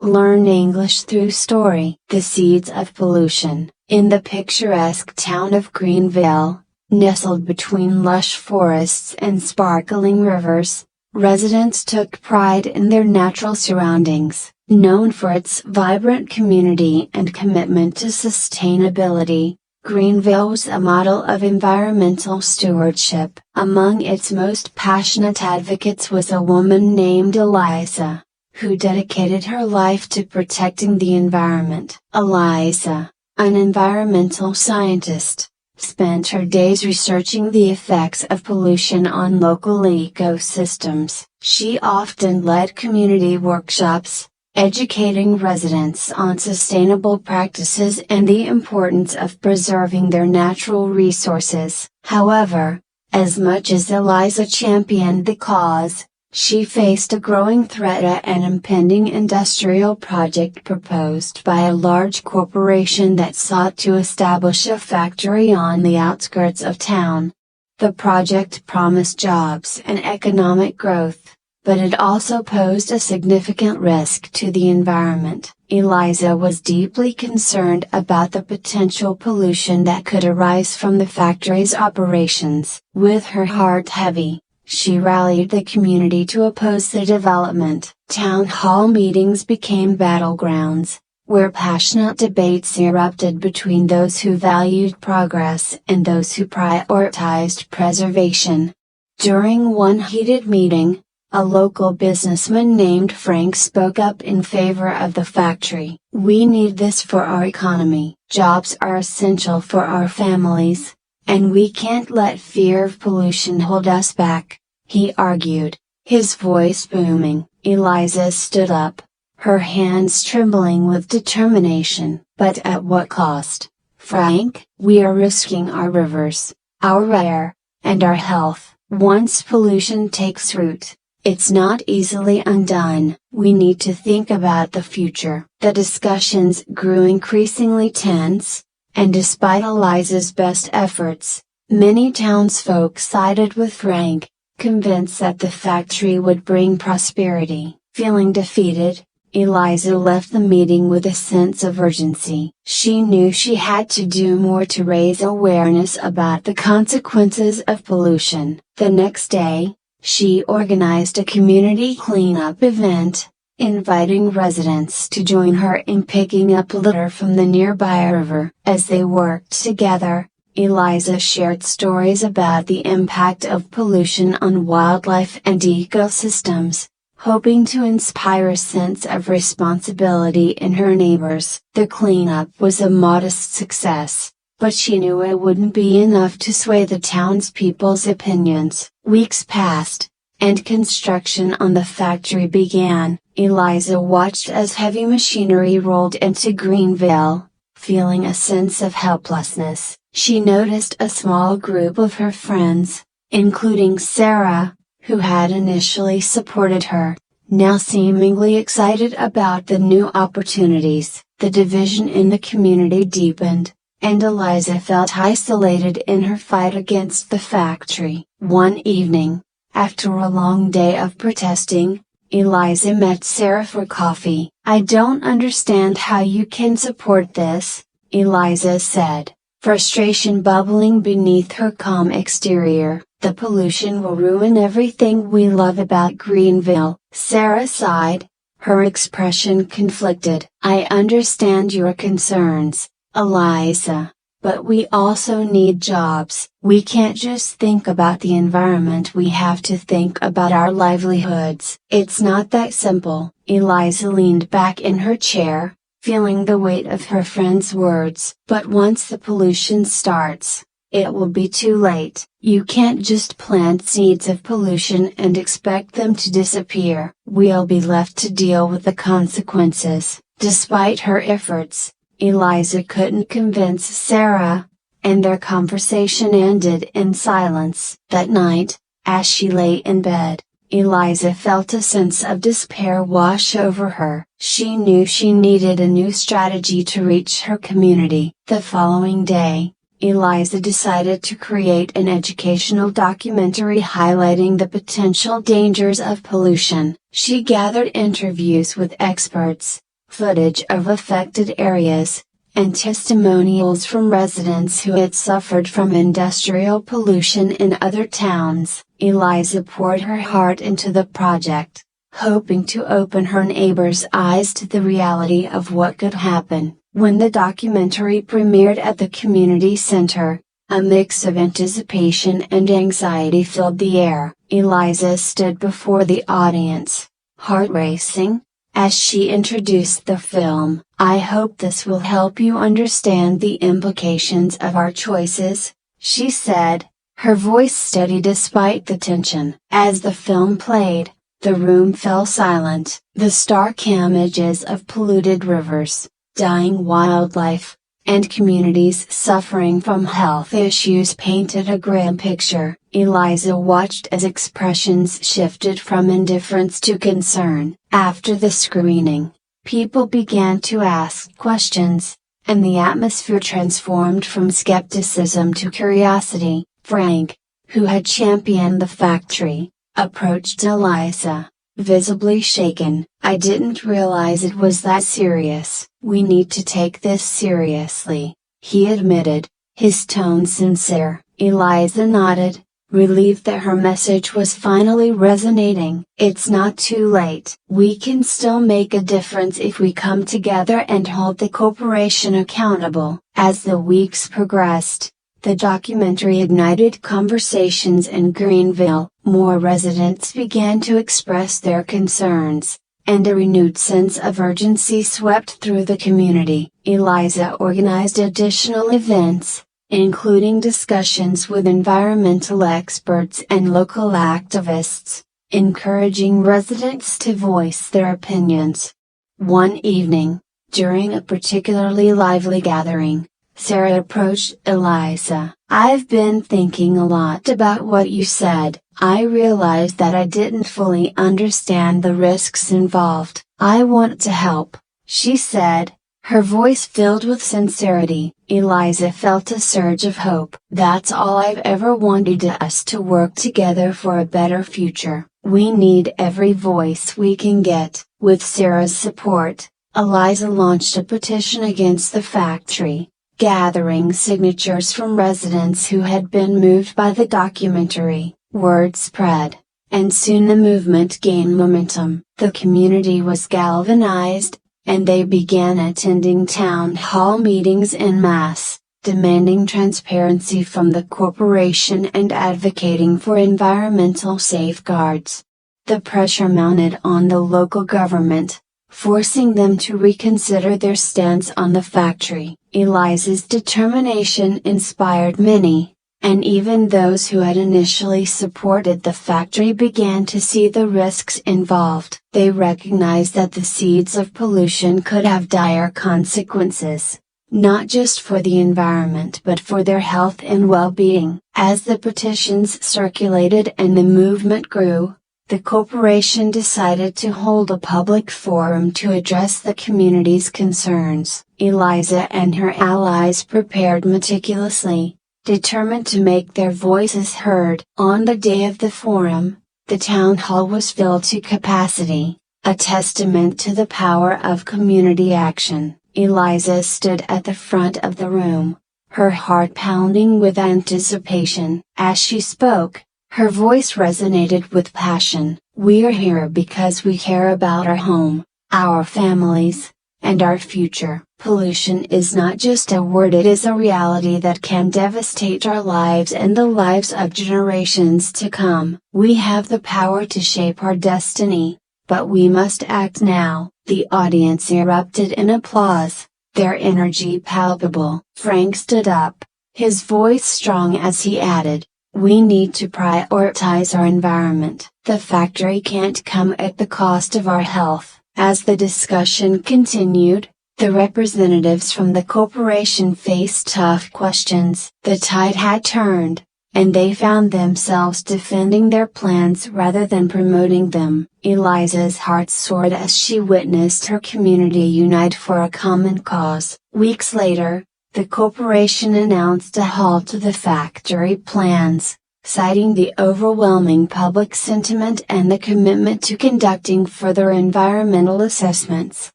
Learn English through story. The seeds of pollution. In the picturesque town of Greenville, nestled between lush forests and sparkling rivers, residents took pride in their natural surroundings. Known for its vibrant community and commitment to sustainability, Greenville was a model of environmental stewardship. Among its most passionate advocates was a woman named Eliza, who dedicated her life to protecting the environment. Eliza, an environmental scientist, spent her days researching the effects of pollution on local ecosystems. She often led community workshops, educating residents on sustainable practices and the importance of preserving their natural resources. However, as much as Eliza championed the cause, she faced a growing threat: an impending industrial project proposed by a large corporation that sought to establish a factory on the outskirts of town. The project promised jobs and economic growth, but it also posed a significant risk to the environment. Eliza was deeply concerned about the potential pollution that could arise from the factory's operations. With her heart heavy, she rallied the community to oppose the development. Town hall meetings became battlegrounds, where passionate debates erupted between those who valued progress and those who prioritized preservation. During one heated meeting, a local businessman named Frank spoke up in favor of the factory. "We need this for our economy. Jobs are essential for our families, and we can't let fear of pollution hold us back," he argued, his voice booming. Eliza stood up, her hands trembling with determination. "But at what cost, Frank? We are risking our rivers, our air, and our health. Once pollution takes root, it's not easily undone. We need to think about the future." The discussions grew increasingly tense, and despite Eliza's best efforts, many townsfolk sided with Frank, convinced that the factory would bring prosperity. Feeling defeated, Eliza left the meeting with a sense of urgency. She knew she had to do more to raise awareness about the consequences of pollution. The next day, she organized a community cleanup event, inviting residents to join her in picking up litter from the nearby river. As they worked together, Eliza shared stories about the impact of pollution on wildlife and ecosystems, hoping to inspire a sense of responsibility in her neighbors. The cleanup was a modest success, but she knew it wouldn't be enough to sway the townspeople's opinions. Weeks passed, and construction on the factory began. Eliza watched as heavy machinery rolled into Greenville, feeling a sense of helplessness. She noticed a small group of her friends, including Sarah, who had initially supported her, now seemingly excited about the new opportunities. The division in the community deepened, and Eliza felt isolated in her fight against the factory. One evening, after a long day of protesting, Eliza met Sarah for coffee. "I don't understand how you can support this," Eliza said, frustration bubbling beneath her calm exterior. "The pollution will ruin everything we love about Greenville." Sarah sighed, her expression conflicted. "I understand your concerns, Eliza, but we also need jobs. We can't just think about the environment, we have to think about our livelihoods." "It's not that simple." Eliza leaned back in her chair, feeling the weight of her friend's words. "But once the pollution starts, it will be too late. You can't just plant seeds of pollution and expect them to disappear. We'll be left to deal with the consequences." Despite her efforts, Eliza couldn't convince Sarah, and their conversation ended in silence. That night, as she lay in bed, Eliza felt a sense of despair wash over her. She knew she needed a new strategy to reach her community. The following day, Eliza decided to create an educational documentary highlighting the potential dangers of pollution. She gathered interviews with experts, footage of affected areas, and testimonials from residents who had suffered from industrial pollution in other towns. Eliza poured her heart into the project, hoping to open her neighbors' eyes to the reality of what could happen. When the documentary premiered at the community center, a mix of anticipation and anxiety filled the air. Eliza stood before the audience, heart racing, as she introduced the film. "I hope this will help you understand the implications of our choices," she said, her voice steady despite the tension. As the film played, the room fell silent. The stark images of polluted rivers, dying wildlife, and communities suffering from health issues painted a grim picture. Eliza watched as expressions shifted from indifference to concern. After the screening, people began to ask questions, and the atmosphere transformed from skepticism to curiosity. Frank, who had championed the factory, approached Eliza, visibly shaken. "I didn't realize it was that serious." "We need to take this seriously," he admitted, his tone sincere. Eliza nodded, relieved that her message was finally resonating. "It's not too late. We can still make a difference if we come together and hold the corporation accountable." As the weeks progressed, the documentary ignited conversations in Greenville. More residents began to express their concerns, and a renewed sense of urgency swept through the community. Eliza organized additional events, including discussions with environmental experts and local activists, encouraging residents to voice their opinions. One evening, during a particularly lively gathering, Sarah approached Eliza. "I've been thinking a lot about what you said. I realized that I didn't fully understand the risks involved. I want to help," she said, her voice filled with sincerity. Eliza felt a surge of hope. "That's all I've ever wanted, us to work together for a better future. We need every voice we can get." With Sarah's support, Eliza launched a petition against the factory, gathering signatures from residents who had been moved by the documentary. Word spread, and soon the movement gained momentum. The community was galvanized, and they began attending town hall meetings en masse, demanding transparency from the corporation and advocating for environmental safeguards. The pressure mounted on the local government, forcing them to reconsider their stance on the factory. Eliza's determination inspired many, and even those who had initially supported the factory began to see the risks involved. They recognized that the seeds of pollution could have dire consequences, not just for the environment but for their health and well-being. As the petitions circulated and the movement grew, the corporation decided to hold a public forum to address the community's concerns. Eliza and her allies prepared meticulously, determined to make their voices heard. On the day of the forum, the town hall was filled to capacity, a testament to the power of community action. Eliza stood at the front of the room, her heart pounding with anticipation. As she spoke, her voice resonated with passion. "We are here because we care about our home, our families, and our future. Pollution is not just a word, it is a reality that can devastate our lives and the lives of generations to come. We have the power to shape our destiny, but we must act now." The audience erupted in applause, their energy palpable. Frank stood up, his voice strong as he added, "We need to prioritize our environment. The factory can't come at the cost of our health." As the discussion continued, the representatives from the corporation faced tough questions. The tide had turned, and they found themselves defending their plans rather than promoting them. Eliza's heart soared as she witnessed her community unite for a common cause. Weeks later, the corporation announced a halt to the factory plans, Citing the overwhelming public sentiment and the commitment to conducting further environmental assessments,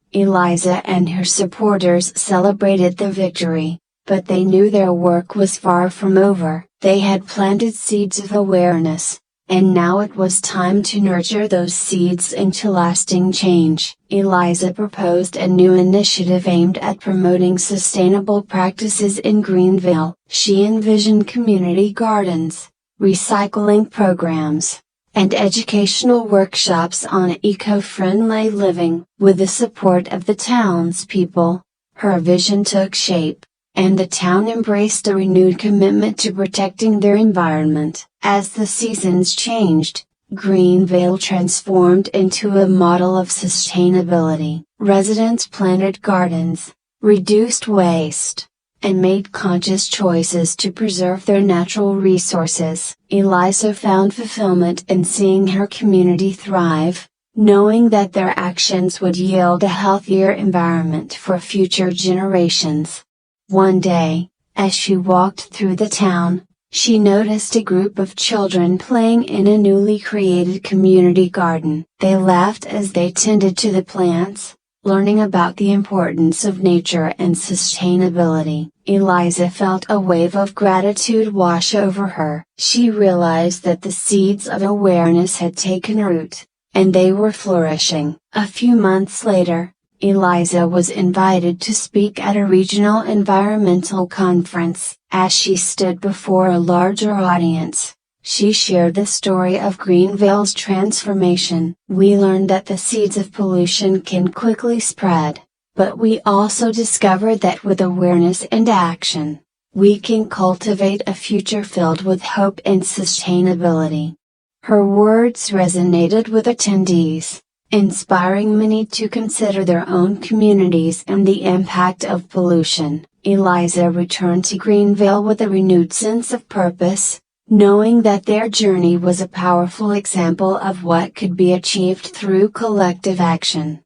Eliza and her supporters celebrated the victory. But they knew their work was far from over. They had planted seeds of awareness, and now it was time to nurture those seeds into lasting change. Eliza proposed a new initiative aimed at promoting sustainable practices in Greenville. She envisioned community gardens, recycling programs, and educational workshops on eco-friendly living. With the support of the townspeople, her vision took shape, and the town embraced a renewed commitment to protecting their environment. As the seasons changed, Greenville transformed into a model of sustainability. Residents planted gardens, reduced waste, and made conscious choices to preserve their natural resources. Eliza found fulfillment in seeing her community thrive, knowing that their actions would yield a healthier environment for future generations. One day, as she walked through the town, she noticed a group of children playing in a newly created community garden. They laughed as they tended to the plants, learning about the importance of nature and sustainability. Eliza felt a wave of gratitude wash over her. She realized that the seeds of awareness had taken root, and they were flourishing. A few months later, Eliza was invited to speak at a regional environmental conference. As she stood before a larger audience, she shared the story of Greenville's transformation. We learned that the seeds of pollution can quickly spread, but we also discovered that with awareness and action, we can cultivate a future filled with hope and sustainability. Her words resonated with attendees, inspiring many to consider their own communities and the impact of pollution. Eliza returned to Greenville with a renewed sense of purpose, knowing that their journey was a powerful example of what could be achieved through collective action.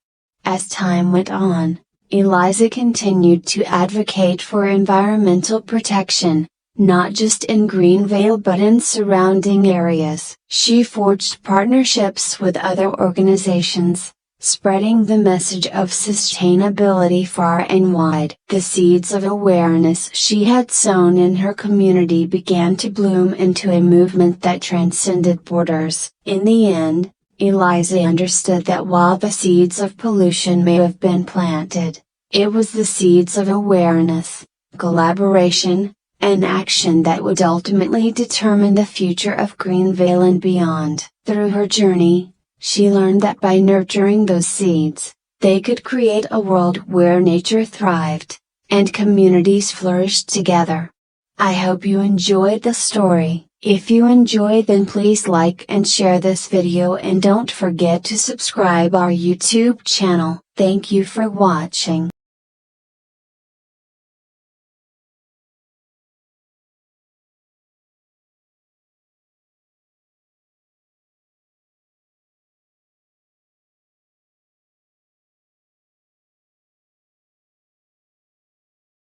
As time went on, Eliza continued to advocate for environmental protection, not just in Greenville but in surrounding areas. She forged partnerships with other organizations, spreading the message of sustainability far and wide. The seeds of awareness she had sown in her community began to bloom into a movement that transcended borders. In the end, Eliza understood that while the seeds of pollution may have been planted, it was the seeds of awareness, collaboration, and action that would ultimately determine the future of Greenville and beyond. Through her journey, she learned that by nurturing those seeds, they could create a world where nature thrived, and communities flourished together. I hope you enjoyed the story. If you enjoyed, then please like and share this video, and don't forget to subscribe our YouTube channel. Thank you for watching.